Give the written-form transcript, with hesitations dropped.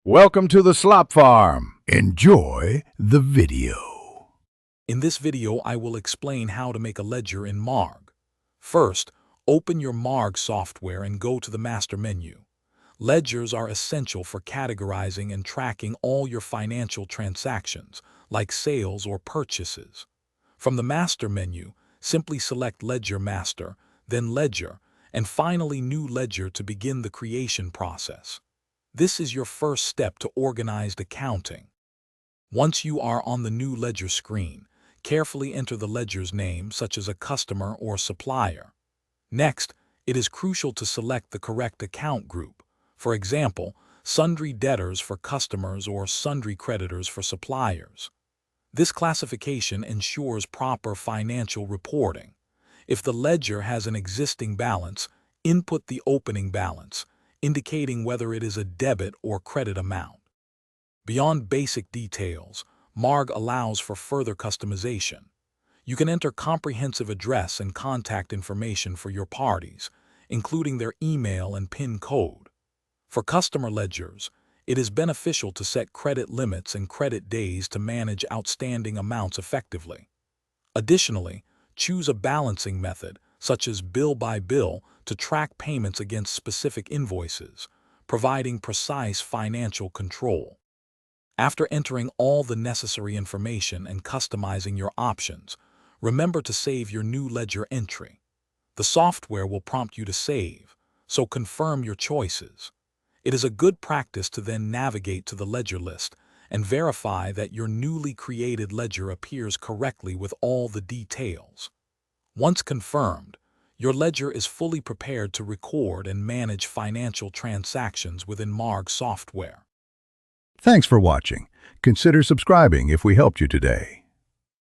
Welcome to the Slop Farm. Enjoy the video. In this video, I will explain how to make a ledger in Marg. First, open your Marg software and go to the master menu. Ledgers are essential for categorizing and tracking all your financial transactions, like sales or purchases. From the master menu, simply select Ledger Master, then Ledger, and finally New Ledger to begin the creation process. This is your first step to organized accounting. Once you are on the new ledger screen, carefully enter the ledger's name, such as a customer or supplier. Next, it is crucial to select the correct account group. For example, sundry debtors for customers or sundry creditors for suppliers. This classification ensures proper financial reporting. If the ledger has an existing balance, input the opening balance, indicating whether it is a debit or credit amount. Beyond basic details, Marg allows for further customization. You can enter comprehensive address and contact information for your parties, including their email and PIN code. For customer ledgers, it is beneficial to set credit limits and credit days to manage outstanding amounts effectively. Additionally, choose a balancing method, such as bill by bill, to track payments against specific invoices, providing precise financial control. After entering all the necessary information and customizing your options, remember to save your new ledger entry. The software will prompt you to save, so confirm your choices. It is a good practice to then navigate to the ledger list and verify that your newly created ledger appears correctly with all the details. Once confirmed, your ledger is fully prepared to record and manage financial transactions within Marg software. Thanks for watching. Consider subscribing if we helped you today.